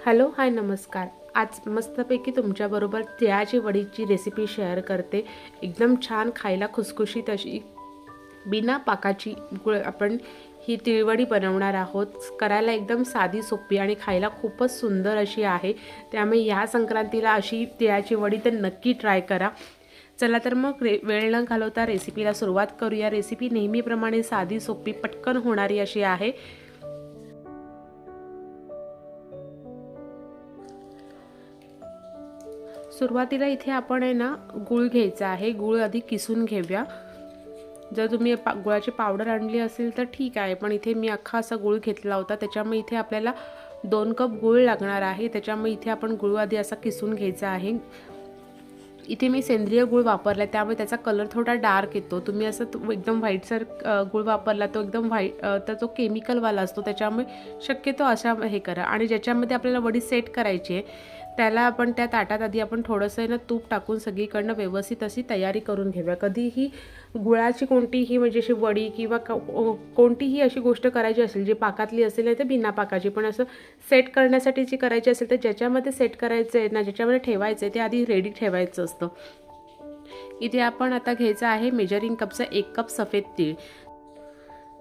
Hello hi नमस्कार. आज मस्तपैकी तुमच्याबरोबर तिळाची वडीची रेसिपी शेअर करते. एकदम छान खायला खुसखुशीत अशी बिना पाकाची आपण ही तिळवडी बनवणार आहोत. करायला एकदम साधी सोपी आणि खायला खूपच सुंदर अशी आहे. त्यामुळे या संक्रांतीला अशी तिळाची वडी तर नक्की ट्राय करा. चला तर मग वेळ न घालवता रेसिपीला सुरुवात करूया. रेसिपी नेहमीप्रमाणे साधी सोपी पटकन होणारी अशी आहे. सुरुवातीला इथे आपण आहे ना गूळ घ्यायचा आहे. गूळ आधी किसून घेऊया. जर तुम्ही गुळाची पावडर आणली असेल तर ठीक आहे, पण इथे मी अख्खा असा गूळ घेतला होता. त्याच्यामुळे इथे आपल्याला 2 कप गूळ लागणार आहे. त्याच्यामुळे इथे आपण गूळ आधी असा किसून घ्यायचा आहे. इथे मी सेंद्रिय गूळ वापरला, त्यामुळे त्याचा कलर थोडा डार्क येतो. तुम्ही असं एकदम व्हाईटसर गूळ वापरला तो एकदम तर तो केमिकलवाला असतो. त्याच्यामुळे शक्यतो अशा हे करा. आणि ज्याच्यामध्ये आपल्याला वडी सेट करायची आहे त्याला आपण त्या ताटात आधी आपण थोडंसं ना तूप टाकून सगळीकडनं व्यवस्थित अशी तयारी करून घेऊया. कधीही गुळाची कोणतीही म्हणजे अशी वडी किंवा कोणतीही अशी गोष्ट करायची असेल जी पाकातली असेल नाही तर बिना पाकाची, पण असं सेट करण्यासाठी जी करायची असेल तर ज्याच्यामध्ये सेट करायचं आहे ना, ज्याच्यामध्ये ठेवायचं आहे ते आधी रेडी ठेवायचं असतं. इथे आपण आता घ्यायचं आहे मेजरिंग कपचा 1 कप सफेद तीळ.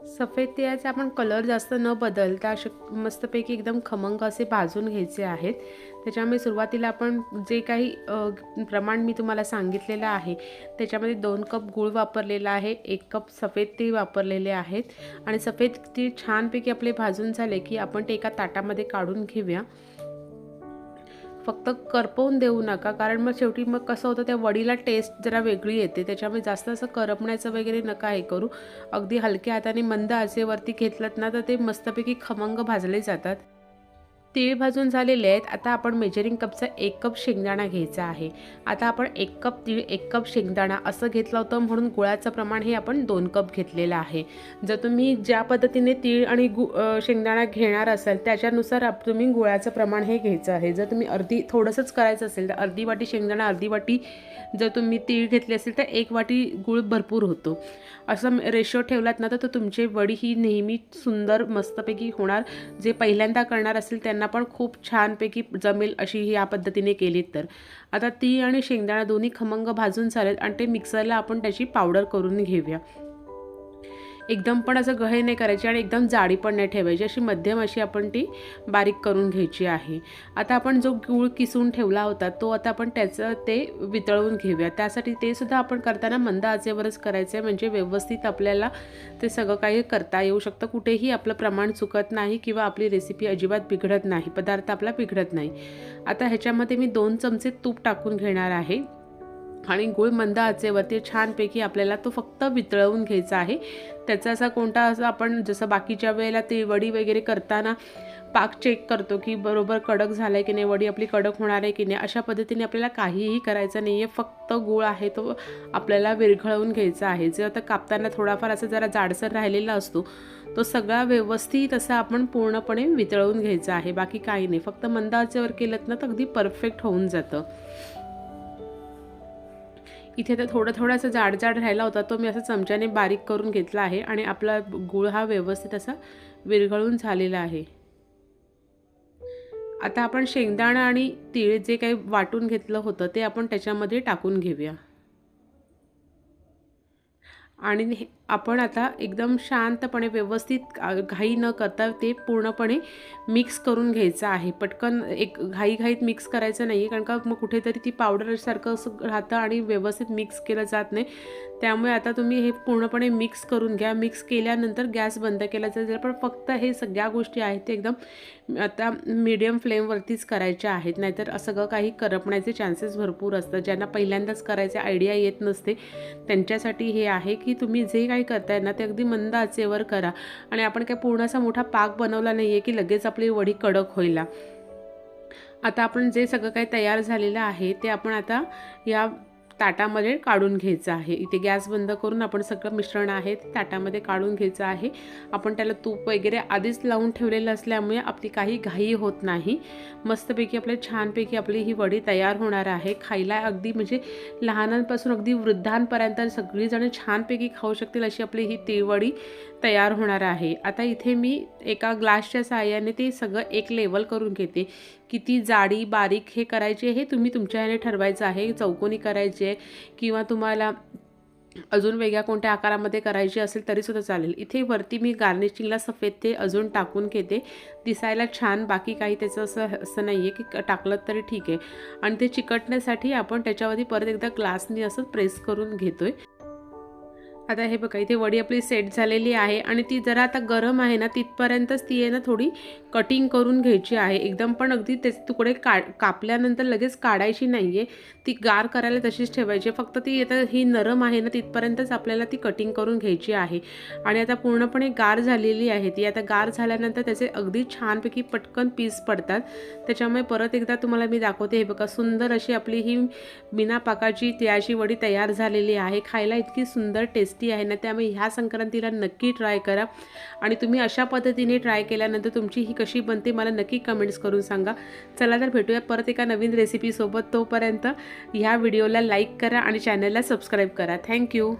सफेद तिळाचा आपण कलर जास्त न बदलता असे मस्तपैकी एकदम खमंग असे भाजून घ्यायचे आहेत. त्याच्यामुळे सुरुवातीला आपण जे काही प्रमाण मी तुम्हाला सांगितलेलं आहे त्याच्यामध्ये 2 कप गूळ वापरलेला आहे, 1 कप सफेद तीळ वापरलेले आहेत. आणि सफेद तीळ छानपैकी आपले भाजून झाले की आपण ते एका ताटामध्ये काढून घेऊया. फक्त करपवून देऊ नका, कारण मग शेवटी मग कसं होतं त्या वडीला टेस्ट जरा वेगळी येते. त्याच्यामुळे जास्त असं करपण्याचं वगैरे नका हे करू. अगदी हलक्या हाताने मंद आचेवरती घेतलं ना तर ते मस्तपैकी खमंग भाजले जातात. तीळ भाजून झालेले आहेत. आता आपण मेजरिंग कपचा 1 कप शेंगदाणा घ्यायचा आहे. आता आपण 1 कप तीळ 1 कप शेंगदाणा असं घेतलं होतं, म्हणून गुळाचं प्रमाण हे आपण 2 कप घेतलेलं आहे. जर तुम्ही ज्या पद्धतीने तीळ आणि शेंगदाणा घेणार असाल त्याच्यानुसार तुम्ही गुळाचं प्रमाण हे घ्यायचं आहे. जर तुम्ही थोडंसंच करायचं असेल तर अर्धी वाटी शेंगदाणा, अर्धी वाटी जर तुम्ही तीळ घेतली असेल तर 1 वाटी गूळ भरपूर होतो. असं रेशो ठेवलात ना तर तुमची वडी ही नेहमी सुंदर मस्तपैकी होणार. जे पहिल्यांदा करणार असेल त्यांना पण खूप छानपैकी जमेल अशी ही या पद्धतीने केलीत तर. आता तीळ आणि शेंगदाणा दोन्ही खमंग भाजून चालेल आणि ते मिक्सरला आपण त्याची पावडर करून घेऊया. एकदम पण असं गहे नाही करायची आणि एकदम जाडी पण नाही ठेवायची, अशी मध्यम अशी आपण ती बारीक करून घ्यायची आहे. आता आपण जो गूळ किसून ठेवला होता तो आता आपण त्याचं ते वितळवून घेऊया. त्यासाठी ते सुद्धा आपण करताना मंद आचेवरच करायचं आहे, म्हणजे व्यवस्थित आपल्याला ते सगळं काही करता येऊ शकतं. कुठेही आपलं प्रमाण चुकत नाही किंवा आपली रेसिपी अजिबात बिघडत नाही, पदार्थ आपला बिघडत नाही. आता ह्याच्यामध्ये मी 2 चमचे तूप टाकून घेणार आहे आणि गूळ मंद आचेवरती छानपैकी आपल्याला तो फक्त वितळवून घ्यायचा आहे. त्याचा असा कोणता असं आपण जसं बाकीच्या वेळेला ते वडी वगैरे करताना पाक चेक करतो की बरोबर कडक झालं आहे की नाही, वडी आपली कडक होणार आहे की नाही, अशा पद्धतीने आपल्याला काहीही करायचं नाही आहे. फक्त गूळ आहे तो आपल्याला विरघळवून घ्यायचा आहे. जे आता कापताना थोडाफार असं जरा जाडसर राहिलेला असतो तो सगळा व्यवस्थित असा आपण पूर्णपणे वितळवून घ्यायचा आहे. बाकी काही नाही, फक्त मंद आचेवर केलं ना तर अगदी परफेक्ट होऊन जातं. इथे तर थोडासा जाड राहिला होता तो मी असं चमच्याने बारीक करून घेतला आहे आणि आपला गूळ हा व्यवस्थित असा विरघळून झालेला आहे. आता आपण शेंगदाणा आणि तीळ जे काही वाटून घेतलं होतं ते आपण त्याच्यामध्ये टाकून घेऊया. आणि आपण आता एकदम शांतपणे व्यवस्थित घाई न करता ते पूर्णपणे मिक्स करून घ्यायचं आहे. पटकन एक घाईघाईत मिक्स करायचं नाही आहे, कारण का मग कुठेतरी ती पावडरसारखं असं राहतं आणि व्यवस्थित मिक्स केलं जात नाही. त्यामुळे आता तुम्ही हे पूर्णपणे मिक्स करून घ्या. मिक्स केल्यानंतर गॅस बंद केला जाईल. पण फक्त हे सगळ्या गोष्टी आहेत ते एकदम आता मीडियम फ्लेमवरतीच करायच्या आहेत, नाहीतर सगळं काही करपण्याचे चान्सेस भरपूर असतात. ज्यांना पहिल्यांदाच करायचे आयडिया येत नसते त्यांच्यासाठी हे आहे की तुम्ही जे काही करताय ना ते अगदी मंद आचेवर करा. आणि आपण काही पूर्ण असा मोठा पाक बनवला नाही आहे की लगेच आपली वडी कडक होईल. आता आपण जे सगळं काही तयार झालेलं आहे ते आपण आता या ताटामध्ये काढून घ्यायचं आहे. इथे गॅस बंद करून आपण सगळं मिश्रण आहे ते ताटामध्ये काढून घ्यायचं आहे. आपण त्याला तूप वगैरे आधीच लावून ठेवलेलं असल्यामुळे आपली काही घाई होत नाही. मस्तपैकी छानपैकी आपली ही वडी तयार होणार आहे. खायला अगदी म्हणजे लहानांपासून अगदी वृद्धांपर्यंत सगळीजण छानपैकी खाऊ शकतील अशी आपली ही तिळवडी तयार होणार आहे। आता इथे मी एका ग्लासच्या साहाय्याने ते सगळं एक लेवल करून घेते। किती जाडी बारीक हे करायचे हे तुम्ही तुमच्या ह्याने ठरवायचं आहे। चौकोनी करायचे किंवा तुम्हाला अजून वेगळ्या कोणत्या आकारामध्ये करायची असेल तरीसुद्धा चालेल। इथे वरती मी गार्निशिंगला सफेद ते अजून टाकून घेते, दिसायला छान। बाकी काही त्याचं असं नाही आहे की टाकलं तरी ठीक आहे। आणि ते चिकटण्यासाठी आपण त्याच्यावरती परत एकदा ग्लासनी असं प्रेस करून घेतोय। आता हे बघा इथे वडी आपली सेट झालेली आहे आणि ती जरा आता गरम आहे ना, तिथपर्यंतच ती आहे ना थोडी कटिंग करून घ्यायची आहे। एकदम पण अगदी त्याचे तुकडे कापल्यानंतर लगेच काढायची नाही आहे, ती गार करायला तशीच ठेवायची। फक्त ती आता ही नरम आहे ना, तिथपर्यंतच आपल्याला ती कटिंग करून घ्यायची आहे। आणि आता पूर्णपणे गार झालेली आहे ती। आता गार झाल्यानंतर त्याचे अगदी छानपैकी पटकन पीस पडतात। त्याच्यामुळे परत एकदा तुम्हाला मी दाखवते। हे बघा सुंदर अशी आपली ही बिना पाकाची तिळाची वडी तयार झालेली आहे। खायला इतकी सुंदर टेस्टी आहे ना, त्यामुळे ह्या संक्रांतीला नक्की ट्राय करा। आणि तुम्ही अशा पद्धतीने ट्राय केल्यानंतर तुमची ही कशी बनते मला नक्की कमेंट्स करून सांगा। चला तर भेटूया परत एका नवीन रेसिपी सोबत। तोपर्यंत ह्या व्हिडिओला लाईक करा आणि चॅनलला सबस्क्राईब करा। थँक्यू।